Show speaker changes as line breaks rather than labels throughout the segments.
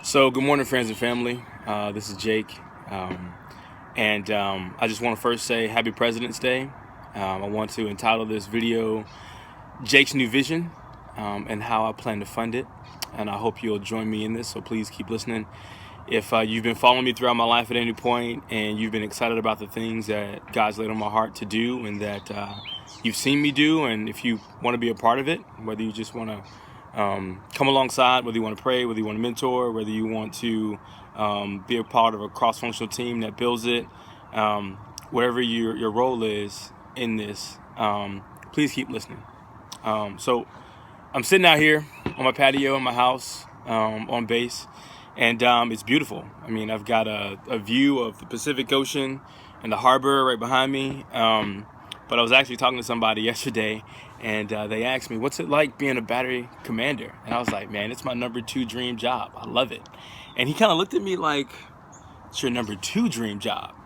So, good morning, friends and family. This is Jake. And I just want to first say Happy President's Day. I want to entitle this video Jake's New Vision and how I plan to fund it. And I hope you'll join me in this, so please keep listening. If you've been following me throughout my life at any point and you've been excited about the things that God's laid on my heart to do and that you've seen me do, and if you want to be a part of it, whether you just want to come alongside, whether you want to pray, whether you want to mentor, whether you want to be a part of a cross-functional team that builds it, whatever your role is in this, please keep listening. So I'm sitting out here on my patio in my house on base, and it's beautiful. I mean, I've got a view of the Pacific Ocean and the harbor right behind me. But I was actually talking to somebody yesterday, and they asked me, what's it like being a battery commander? And I was like, man, it's my number 2 dream job. I love it. And he kind of looked at me like, it's your number 2 dream job?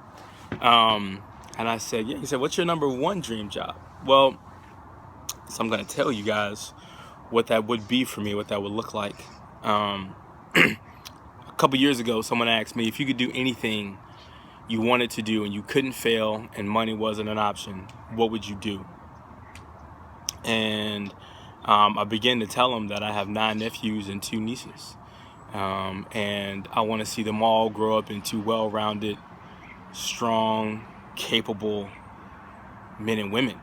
And I said, yeah. He said, what's your number 1 dream job? Well, so I'm going to tell you guys what that would be for me, what that would look like. A couple years ago, someone asked me, if you could do anything you wanted to do and you couldn't fail and money wasn't an option, what would you do? And I began to tell them that I have 9 nephews and 2 nieces. And I want to see them all grow up into well-rounded, strong, capable men and women.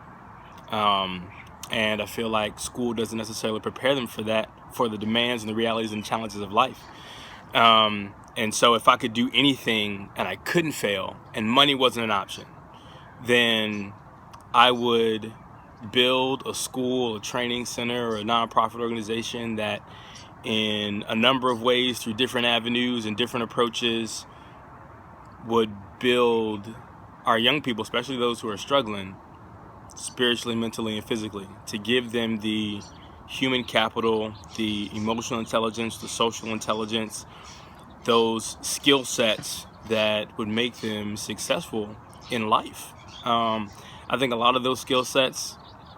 And I feel like school doesn't necessarily prepare them for that, for the demands and the realities and challenges of life. And so if I could do anything and I couldn't fail and money wasn't an option, then I would build a school, a training center, or a nonprofit organization that in a number of ways, through different avenues and different approaches, would build our young people, especially those who are struggling spiritually, mentally, and physically, to give them the human capital, the emotional intelligence, the social intelligence, those skill sets that would make them successful in life. I think a lot of those skill sets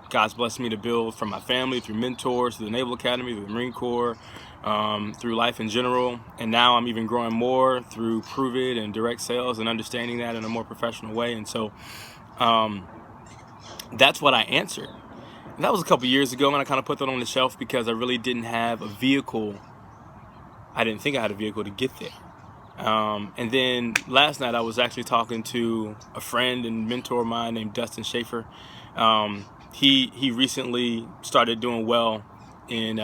God's blessed me to build from my family, through mentors, through the Naval Academy, through the Marine Corps, through life in general. And now I'm even growing more through Prove It and direct sales and understanding that in a more professional way. And so that's what I answered. And that was a couple years ago, and I kind of put that on the shelf because I really didn't have a vehicle. I didn't think I had a vehicle to get there. And then last night I was actually talking to a friend and mentor of mine named Dustin Schaefer. He recently started doing well in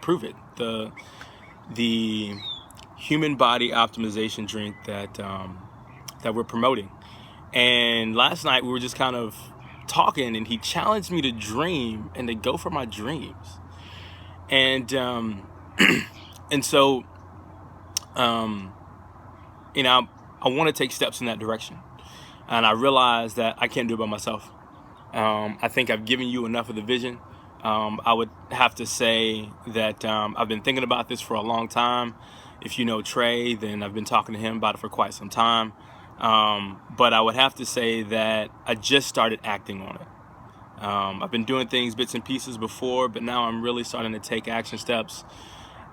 Prove It, the human body optimization drink that we're promoting. And last night we were just kind of talking, and he challenged me to dream and to go for my dreams. And and so I want to take steps in that direction, and I realize that I can't do it by myself. I think I've given you enough of the vision. I would have to say that I've been thinking about this for a long time. If you know Trey, then I've been talking to him about it for quite some time. But I would have to say that I just started acting on it. I've been doing things bits and pieces before, but now I'm really starting to take action steps.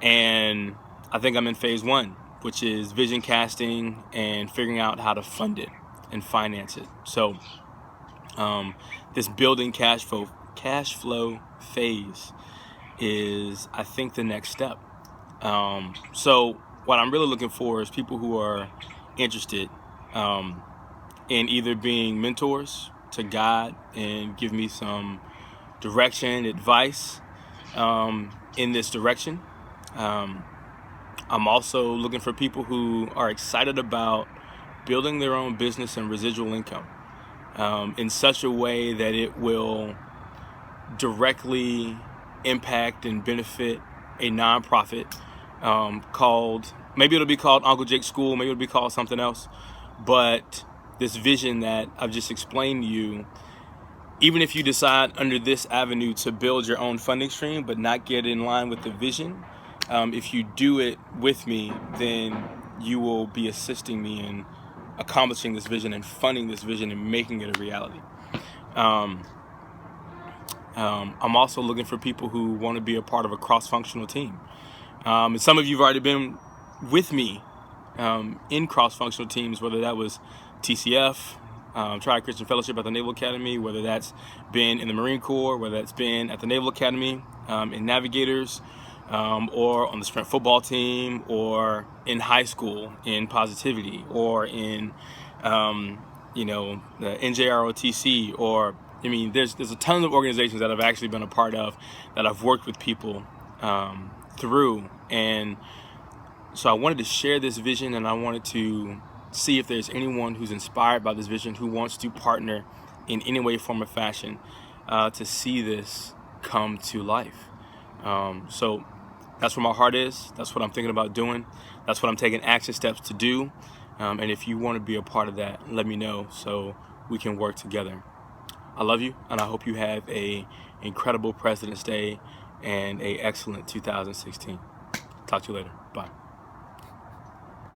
And I think I'm in phase 1, which is vision casting and figuring out how to fund it and finance it. So this building cash flow phase is, I think, the next step. So what I'm really looking for is people who are interested in either being mentors to God and give me some direction, advice in this direction. I'm also looking for people who are excited about building their own business and residual income in such a way that it will directly impact and benefit a nonprofit called, maybe it'll be called Uncle Jake School, maybe it'll be called something else. But this vision that I've just explained to you, even if you decide under this avenue to build your own funding stream but not get in line with the vision, if you do it with me, then you will be assisting me in accomplishing this vision and funding this vision and making it a reality. I'm also looking for people who want to be a part of a cross-functional team. And some of you have already been with me in cross-functional teams, whether that was TCF, Tri Christian Fellowship at the Naval Academy, whether that's been in the Marine Corps, whether that's been at the Naval Academy, in Navigators, or on the Sprint football team, or in high school in Positivity, or in the NJROTC, or there's a ton of organizations that I've actually been a part of, that I've worked with people through. And so I wanted to share this vision, and I wanted to see if there's anyone who's inspired by this vision, who wants to partner in any way, form, or fashion to see this come to life. So that's where my heart is. That's what I'm thinking about doing. That's what I'm taking action steps to do. And if you want to be a part of that, let me know so we can work together. I love you, and I hope you have an incredible President's Day and an excellent 2016. Talk to you later. Bye.